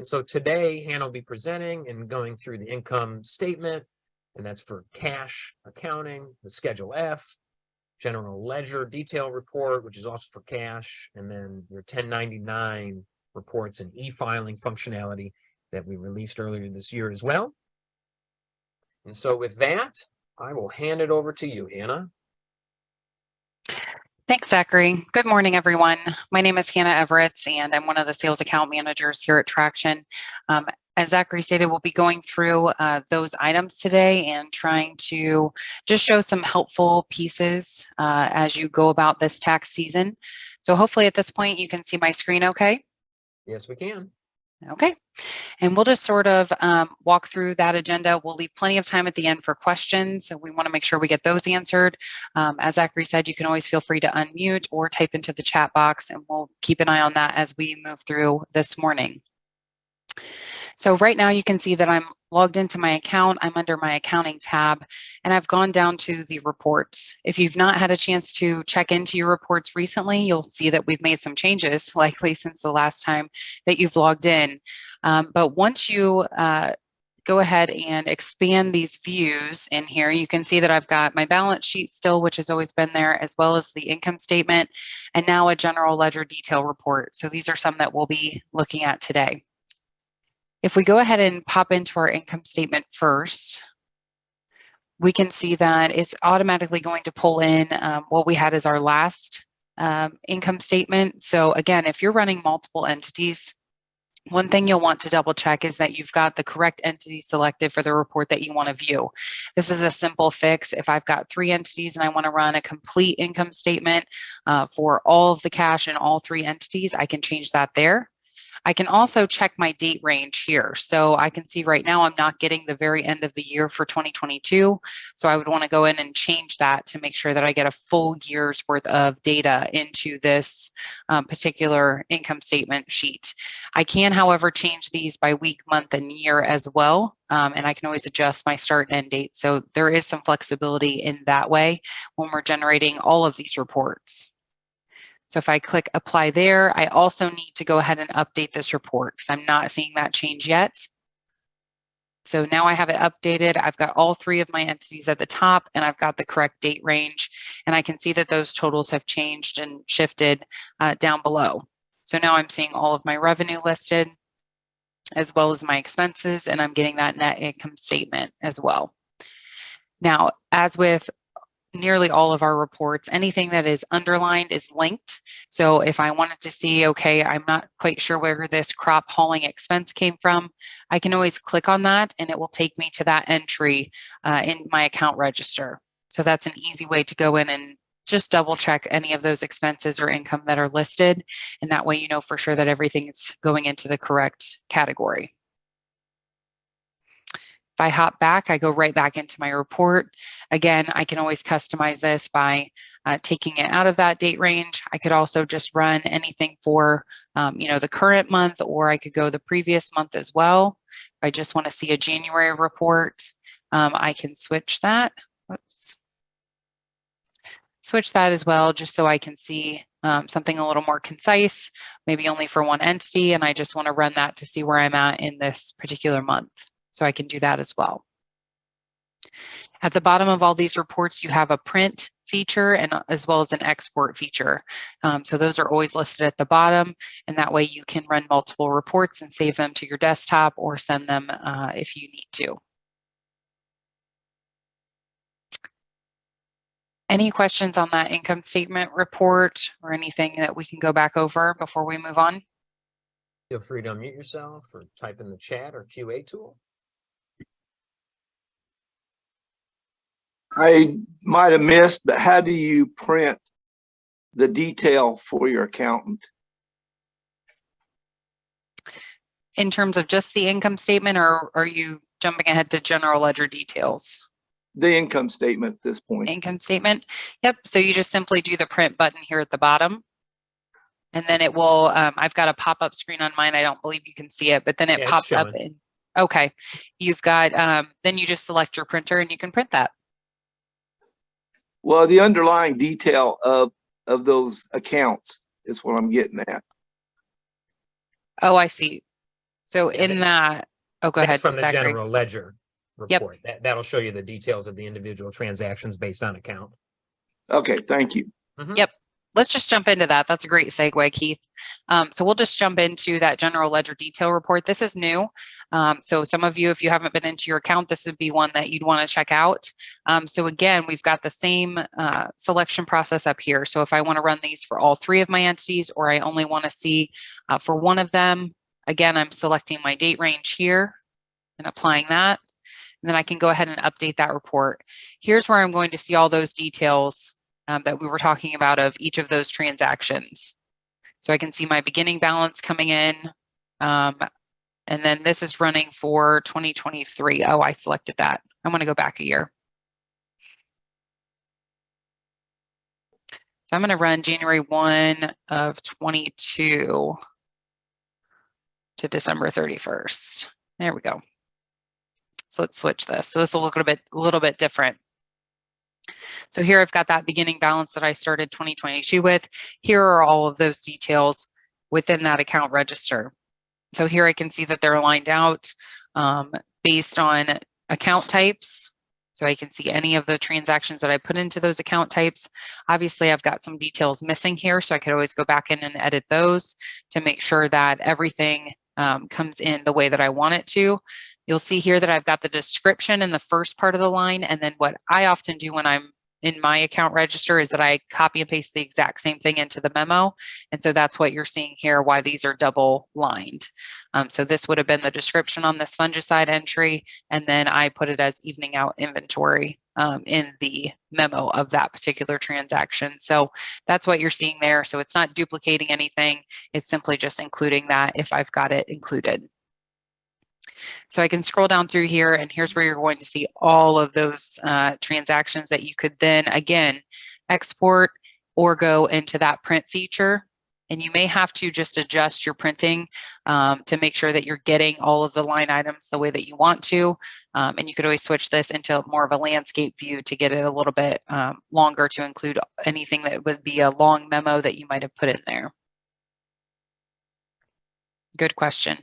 And so today, Hannah will be presenting and going through the income statement, and that's for cash accounting, the Schedule F, general ledger detail report, which is also for cash, and then your 1099 reports and e-filing functionality that we released earlier this year as well. And so with that, I will hand it over to you, Hannah. Thanks, Zachary. Good morning, everyone. My name is Hannah Everett, and I'm one of the sales account managers here at Traction. As Zachary stated, we'll be going through those items today and trying to just show some helpful pieces as you go about this tax season. So hopefully at this point you can see my screen okay? Yes, we can. Okay, and we'll just sort of walk through that agenda. We'll leave plenty of time at the end for questions, so we want to make sure we get those answered. As Zachary said, you can always feel free to unmute or type into the chat box, and we'll keep an eye on that as we move through this morning. So right now you can see that I'm logged into my account. I'm under my accounting tab, and I've gone down to the reports. If you've not had a chance to check into your reports recently, you'll see that we've made some changes likely since the last time that you've logged in. But once you go ahead and expand these views in here, you can see that I've got my balance sheet still, which has always been there, as well as the income statement, and now a general ledger detail report. So these are some that we'll be looking at today. If we go ahead and pop into our income statement first, we can see that it's automatically going to pull in what we had as our last income statement. So again, if you're running multiple entities, one thing you'll want to double check is that you've got the correct entity selected for the report that you want to view. This is a simple fix. If I've got 3 entities and I want to run a complete income statement for all of the cash in all 3 entities, I can change that there. I can also check my date range here. So I can see right now I'm not getting the very end of the year for 2022. So I would want to go in and change that to make sure that I get a full year's worth of data into this particular income statement sheet. I can, however, change these by week, month, and year as well. And I can always adjust my start and end date. So there is some flexibility in that way when we're generating all of these reports. So if I click apply there, I also need to go ahead and update this report because I'm not seeing that change yet. So now I have it updated. I've got all 3 of my entities at the top, and I've got the correct date range. And I can see that those totals have changed and shifted down below. So now I'm seeing all of my revenue listed as well as my expenses, and I'm getting that net income statement as well. Now, as with nearly all of our reports, anything that is underlined is linked. So if I wanted to see, okay, I'm not quite sure where this crop hauling expense came from, I can always click on that and it will take me to that entry in my account register. So that's an easy way to go in and just double check any of those expenses or income that are listed. And that way you know for sure that everything is going into the correct category. If I hop back, I go right back into my report. Again, I can always customize this by taking it out of that date range. I could also just run anything for the current month, or I could go the previous month as well. If I just want to see a January report, I can switch that. Whoops. Switch that as well, just so I can see something a little more concise, maybe only for one entity, and I just want to run that to see where I'm at in this particular month. So I can do that as well. At the bottom of all these reports, you have a print feature and as well as an export feature. So those are always listed at the bottom, and that way you can run multiple reports and save them to your desktop or send them if you need to. Any questions on that income statement report or anything that we can go back over before we move on? Feel free to unmute yourself or type in the chat or QA tool. I might have missed, but how do you print the detail for your accountant? In terms of just the income statement, or are you jumping ahead to general ledger details? The income statement at this point. Income statement. Yep. So you just simply do the print button here at the bottom. And then it will, I've got a pop-up screen on mine. I don't believe you can see it, but then it pops up. Okay. You've got, then you just select your printer and you can print that. Well, the underlying detail of those accounts is what I'm getting at. Oh, I see. So Yeah, in that, oh, go That's ahead, from the Zachary. general ledger Yep. report. That'll show you the details of the individual transactions based on account. Okay, thank you. Yep. Let's just jump into that. That's a great segue, Keith. So we'll just jump into that general ledger detail report. This is new. So some of you, if you haven't been into your account, this would be one that you'd want to check out. So again, we've got the same selection process up here. So if I want to run these for all 3 of my entities, or I only want to see for one of them, again, I'm selecting my date range here and applying that. And then I can go ahead and update that report. Here's where I'm going to see all those details that we were talking about of each of those transactions. So I can see my beginning balance coming in. And then this is running for 2023. Oh, I selected that. I want to go back a year. So I'm going to run January 1 of 22 to December 31st. There we go. So let's switch this. So this will look a little bit different. So here I've got that beginning balance that I started 2022 with. Here are all of those details within that account register. So here I can see that they're lined out based on account types. So I can see any of the transactions that I put into those account types. Obviously, I've got some details missing here, so I could always go back in and edit those to make sure that everything comes in the way that I want it to. You'll see here that I've got the description in the first part of the line, and then what I often do when I'm in my account register is that I copy and paste the exact same thing into the memo. And so that's what you're seeing here, why these are double lined. So this would have been the description on this fungicide entry, and then I put it as evening out inventory in the memo of that particular transaction. So that's what you're seeing there. So it's not duplicating anything. It's simply just including that if I've got it included. So I can scroll down through here, and here's where you're going to see all of those transactions that you could then, again, export or go into that print feature. And you may have to just adjust your printing to make sure that you're getting all of the line items the way that you want to. And you could always switch this into more of a landscape view to get it a little bit longer to include anything that would be a long memo that you might have put in there. Good question.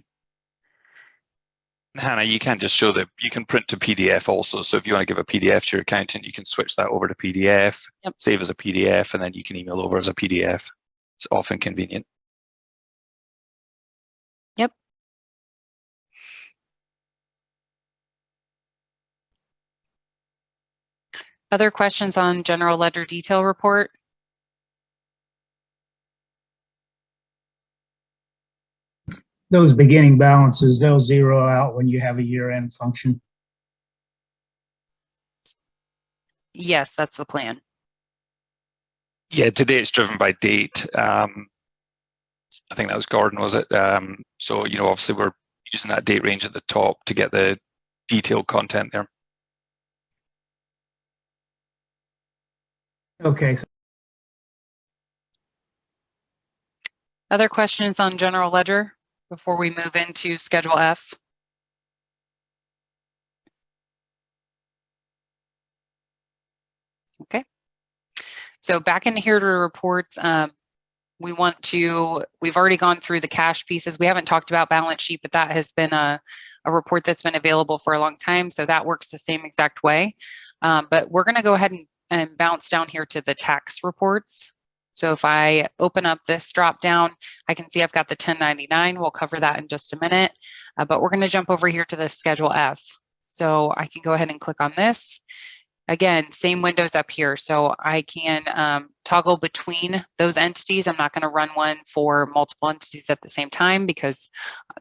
Hannah, you can just show that you can print to PDF also. So if you want to give a PDF to your accountant, you can switch that over to PDF, Yep. Save as a PDF, and then you can email over as a PDF. It's often convenient. Yep. Other questions on general ledger detail report? Those beginning balances, they'll zero out when you have a year-end function. Yes, that's the plan. Yeah, today it's driven by date. I think that was Gordon, was it? So, obviously we're using that date range at the top to get the detailed content there. Okay. Other questions on general ledger before we move into Schedule F? Okay. So back in here to reports, we've already gone through the cash pieces. We haven't talked about balance sheet, but that has been a report that's been available for a long time. So that works the same exact way. But we're going to go ahead and bounce down here to the tax reports. So if I open up this drop down, I can see I've got the 1099. We'll cover that in just a minute. But we're going to jump over here to the Schedule F. So I can go ahead and click on this. Again, same windows up here. So I can toggle between those entities. I'm not going to run one for multiple entities at the same time because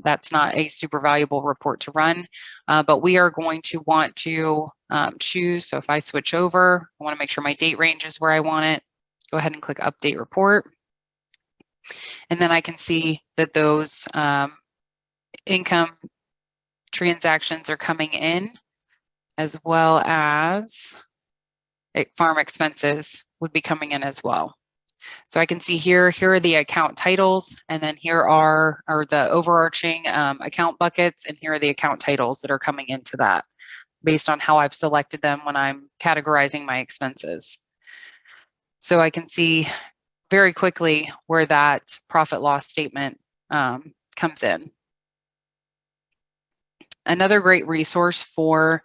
that's not a super valuable report to run. But we are going to want to choose. So if I switch over, I want to make sure my date range is where I want it. Go ahead and click Update Report. And then I can see that those income transactions are coming in, as well as farm expenses would be coming in as well. So I can see here are the account titles, and then here are the overarching account buckets, and here are the account titles that are coming into that based on how I've selected them when I'm categorizing my expenses. So I can see very quickly where that profit loss statement comes in. Another great resource for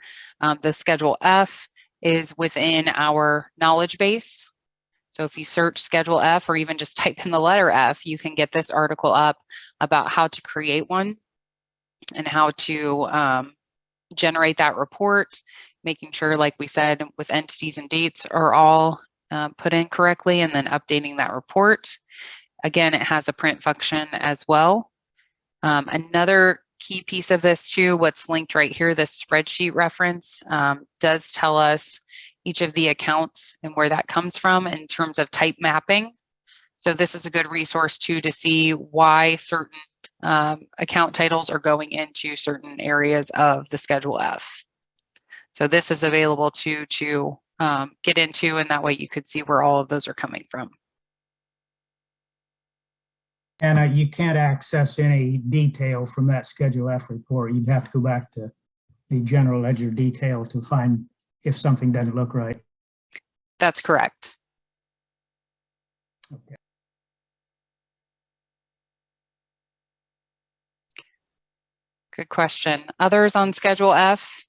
the Schedule F is within our knowledge base. So if you search Schedule F or even just type in the letter F, you can get this article up about how to create one and how to generate that report, making sure, like we said, with entities and dates are all put in correctly, and then updating that report. Again, it has a print function as well. Another key piece of this too, what's linked right here, this spreadsheet reference does tell us each of the accounts and where that comes from in terms of type mapping. So this is a good resource too to see why certain account titles are going into certain areas of the Schedule F. So this is available to get into, and that way you could see where all of those are coming from. And you can't access any detail from that Schedule F report. You'd have to go back to the general ledger detail to find if something doesn't look right. That's correct. Okay. Good question. Others on Schedule F?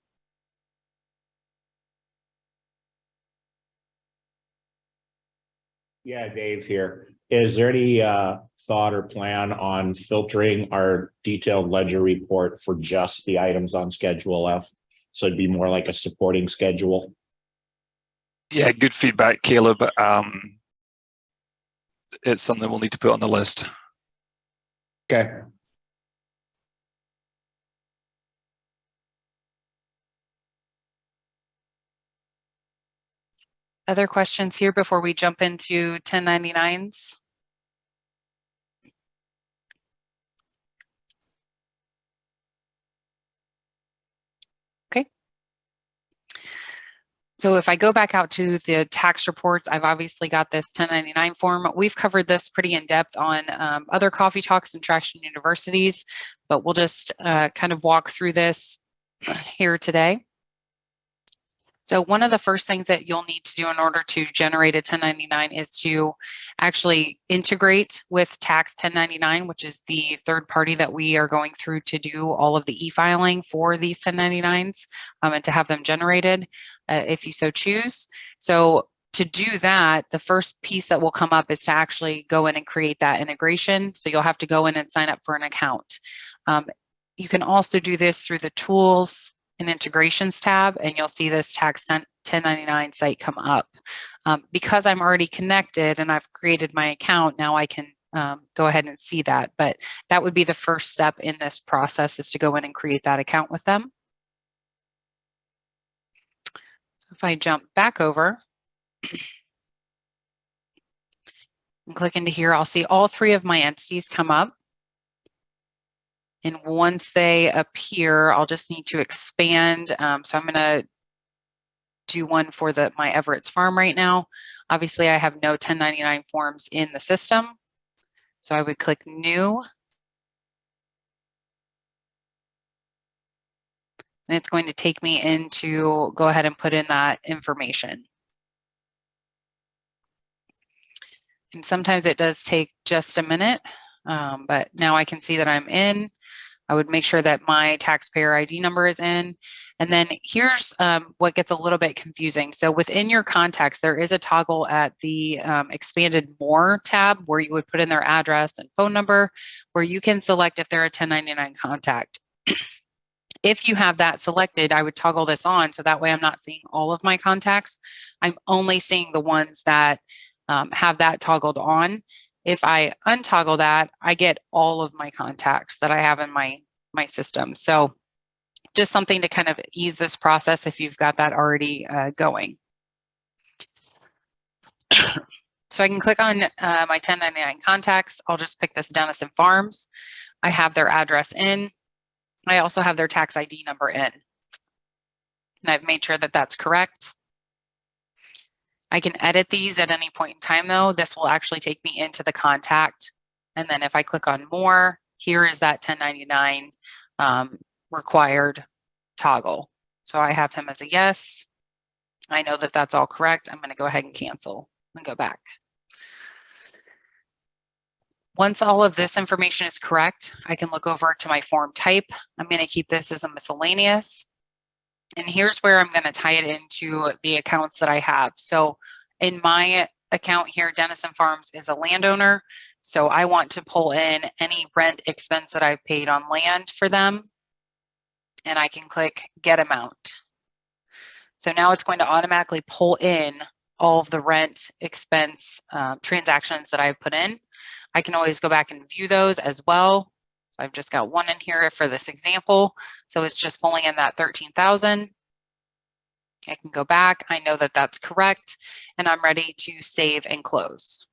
Yeah, Dave here. Is there any thought or plan on filtering our detailed ledger report for just the items on Schedule F? So it'd be more like a supporting schedule? Yeah, good feedback, Caleb. It's something we'll need to put on the list. Okay. Other questions here before we jump into 1099s? Okay. So if I go back out to the tax reports, I've obviously got this 1099 form. We've covered this pretty in depth on other coffee talks and Traction Universities, but we'll just kind of walk through this here today. So one of the first things that you'll need to do in order to generate a 1099 is to actually integrate with Tax 1099, which is the third party that we are going through to do all of the e-filing for these 1099s and to have them generated if you so choose. So to do that, the first piece that will come up is to actually go in and create that integration. So you'll have to go in and sign up for an account. You can also do this through the Tools and Integrations tab, and you'll see this Tax 1099 site come up. Because I'm already connected and I've created my account, now I can go ahead and see that. But that would be the first step in this process, is to go in and create that account with them. So if I jump back over and click into here, I'll see all three of my entities come up. And once they appear, I'll just need to expand. So I'm going to do one for my Everett's Farm right now. Obviously, I have no 1099 forms in the system. So I would click New. And it's going to take me into go ahead and put in that information. And sometimes it does take just a minute, but now I can see that I'm in. I would make sure that my taxpayer ID number is in. And then here's what gets a little bit confusing. So within your contacts, there is a toggle at the expanded More tab where you would put in their address and phone number, where you can select if they're a 1099 contact. If you have that selected, I would toggle this on so that way I'm not seeing all of my contacts. I'm only seeing the ones that have that toggled on. If I untoggle that, I get all of my contacts that I have in my system. So just something to kind of ease this process if you've got that already going. So I can click on my 1099 contacts. I'll just pick this Denison Farms. I have their address in. I also have their tax ID number in. And I've made sure that that's correct. I can edit these at any point in time though. This will actually take me into the contact. And then if I click on More, here is that 1099 required toggle. So I have him as a yes. I know that that's all correct. I'm going to go ahead and cancel and go back. Once all of this information is correct, I can look over to my form type. I'm going to keep this as a miscellaneous. And here's where I'm going to tie it into the accounts that I have. So in my account here, Dennison Farms is a landowner. So I want to pull in any rent expense that I've paid on land for them. And I can click get amount. So now it's going to automatically pull in all of the rent expense transactions that I've put in. I can always go back and view those as well. So I've just got one in here for this example. So it's just pulling in that 13,000. I can go back. I know that that's correct, and I'm ready to save and close.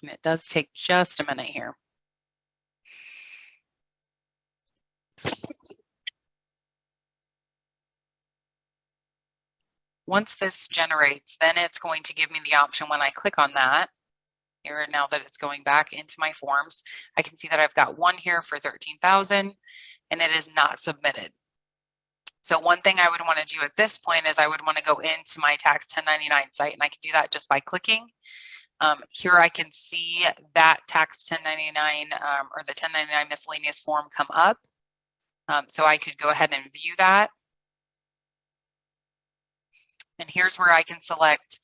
And it does take just a minute here. Once this generates, then it's going to give me the option when I click on that. Here, now that it's going back into my forms, I can see that I've got one here for 13,000 and it is not submitted. So one thing I would want to do at this point is I would want to go into my tax 1099 site, and I can do that just by clicking. Here I can see that tax 1099 or the 1099 miscellaneous form come up. So I could go ahead and view that. And here's where I can select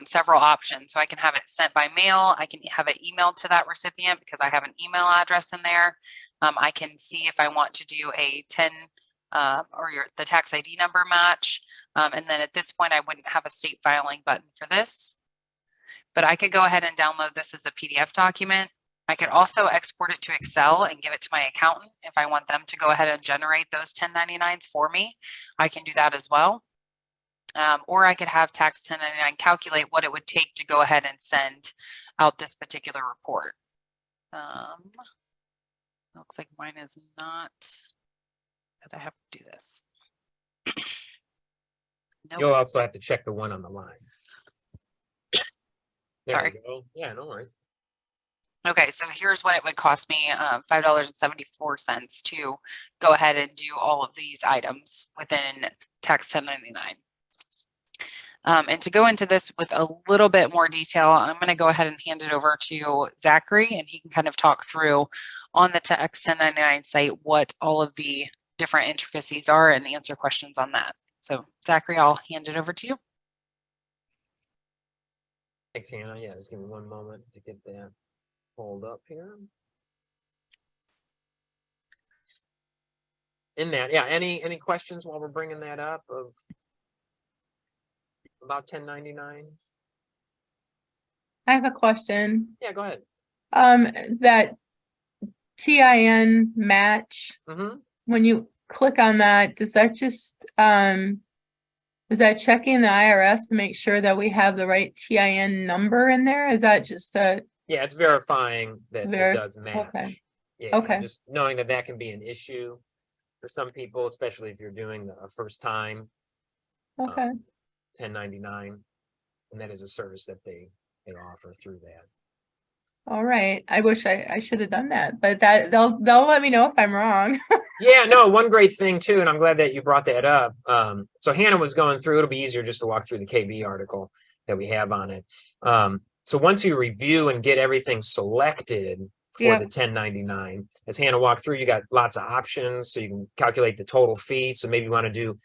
several options. So I can have it sent by mail. I can have it emailed to that recipient because I have an email address in there. I can see if I want to do a 10 or the tax ID number match. And then at this point, I wouldn't have a state filing button for this. But I could go ahead and download this as a PDF document. I could also export it to Excel and give it to my accountant if I want them to go ahead and generate those 1099s for me. I can do that as well. Or I could have tax 1099 calculate what it would take to go ahead and send out this particular report. Looks like mine is not, but I have to do this. Nope. You'll also have to check the one on the line. There Sorry. we go. Yeah, no worries. Okay, so here's what it would cost me, $5.74 to go ahead and do all of these items within tax 1099. And to go into this with a little bit more detail, I'm going to go ahead and hand it over to Zachary, and he can kind of talk through on the tax 1099 site what all of the different intricacies are and answer questions on that. So Zachary, I'll hand it over to you. Thanks, Hannah. Yeah, just give me one moment to get that pulled up here. In that, yeah, any questions while we're bringing that up of about 1099s? I have a question. Yeah, go ahead. That TIN match, Mm-hmm. when you click on that, does that just, is that checking the IRS to make sure that we have the right TIN number in there? Is that just a, Yeah, it's verifying that it does match. okay. Yeah, Okay. just knowing that that can be an issue for some people, especially if you're doing a first time Okay, 1099, and that is a service that they offer through that. all right. I wish I should have done that, but that they'll let me know if I'm wrong. Yeah, no, one great thing too, and I'm glad that you brought that up. So Hannah was going through, it'll be easier just to walk through the KB article that we have on it. So once you review and get everything selected for Yeah. the 1099, as Hannah walked through, you got lots of options. So you can calculate the total fee. So maybe you want to do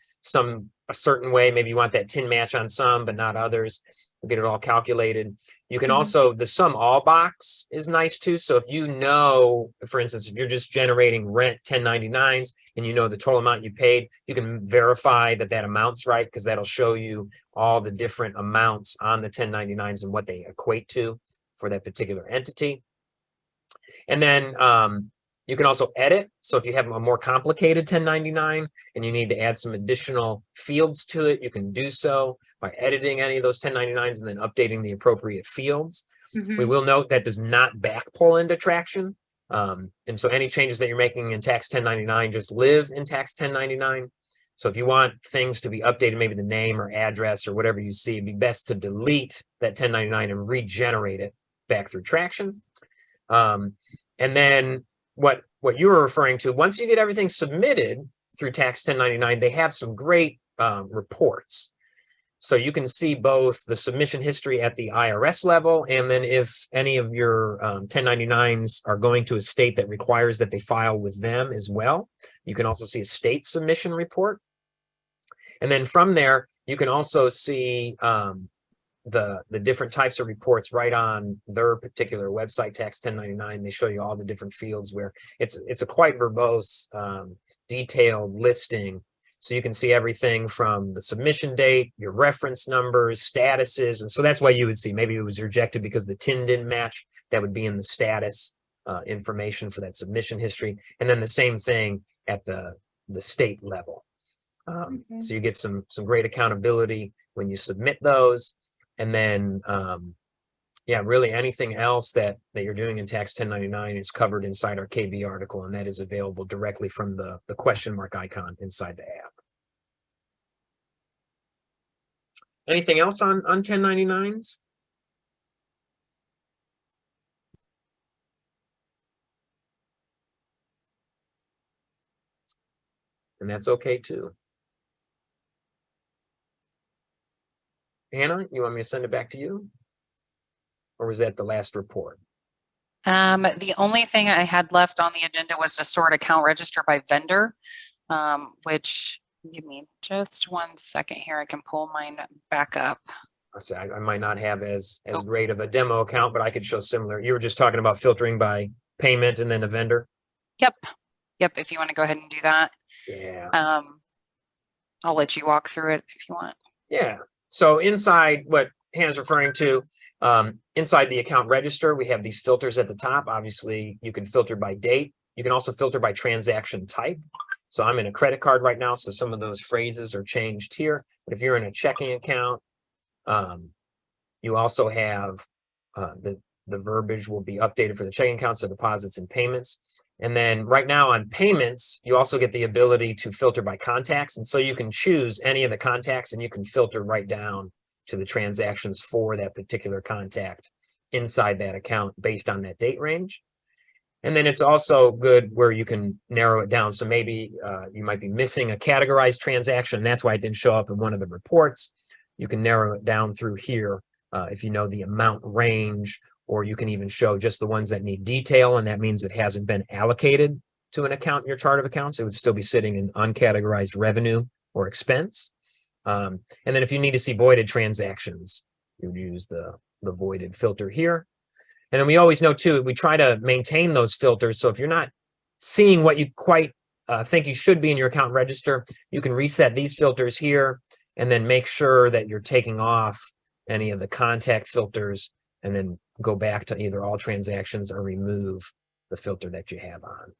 a certain way. Maybe you want that tin match on some, but not others. We'll get it all calculated. You can Mhm. also, the sum all box is nice too. So if you know, for instance, if you're just generating rent 1099s and you know the total amount you paid, you can verify that that amount's right, because that'll show you all the different amounts on the 1099s and what they equate to for that particular entity. And then you can also edit. So if you have a more complicated 1099 and you need to add some additional fields to it, you can do so by editing any of those 1099s and then updating the appropriate fields. We Mhm. will note that does not back pull into Traction. And so any changes that you're making in tax 1099 just live in tax 1099. So if you want things to be updated, maybe the name or address or whatever you see, it'd be best to delete that 1099 and regenerate it back through Traction. And then what you were referring to, once you get everything submitted through tax 1099, they have some great reports. So you can see both the submission history at the IRS level, and then if any of your 1099s are going to a state that requires that they file with them as well, you can also see a state submission report. And then from there, you can also see the different types of reports right on their particular website, Tax 1099. They show you all the different fields where it's a quite verbose, detailed listing. So you can see everything from the submission date, your reference numbers, statuses. And so that's why you would see maybe it was rejected because the TIN didn't match. That would be in the status information for that submission history. And then the same thing at the state level. So you get some great accountability when you submit those. And then, yeah, really anything else that you're doing in Tax 1099 is covered inside our KB article, and that is available directly from the question mark icon inside the app. Anything else on 1099s? And that's okay too. Hannah, you want me to send it back to you? Or was that the last report? The only thing I had left on the agenda was to sort account register by vendor, which, give me just 1 second here. I can pull mine back up. I might not have as great of a demo account, but I could show similar. You were just talking about filtering by payment and then a vendor. Yep. If you want to go ahead and do that. Yeah. I'll let you walk through it if you want. Yeah. So inside what Hannah's referring to, inside the account register, we have these filters at the top. Obviously, you can filter by date. You can also filter by transaction type. So I'm in a credit card right now, so some of those phrases are changed here. But if you're in a checking account, you also have the verbiage will be updated for the checking accounts, so deposits and payments. And then right now on payments, you also get the ability to filter by contacts. And so you can choose any of the contacts and you can filter right down to the transactions for that particular contact inside that account based on that date range. And then it's also good where you can narrow it down. So maybe you might be missing a categorized transaction. And that's why it didn't show up in one of the reports. You can narrow it down through here if you know the amount range, or you can even show just the ones that need detail. And that means it hasn't been allocated to an account in your chart of accounts. It would still be sitting in uncategorized revenue or expense. And then if you need to see voided transactions, you would use the voided filter here. And then we always know too, we try to maintain those filters. So if you're not seeing what you quite think you should be in your account register, you can reset these filters here and then make sure that you're taking off any of the contact filters and then go back to either all transactions or remove the filter that you have on.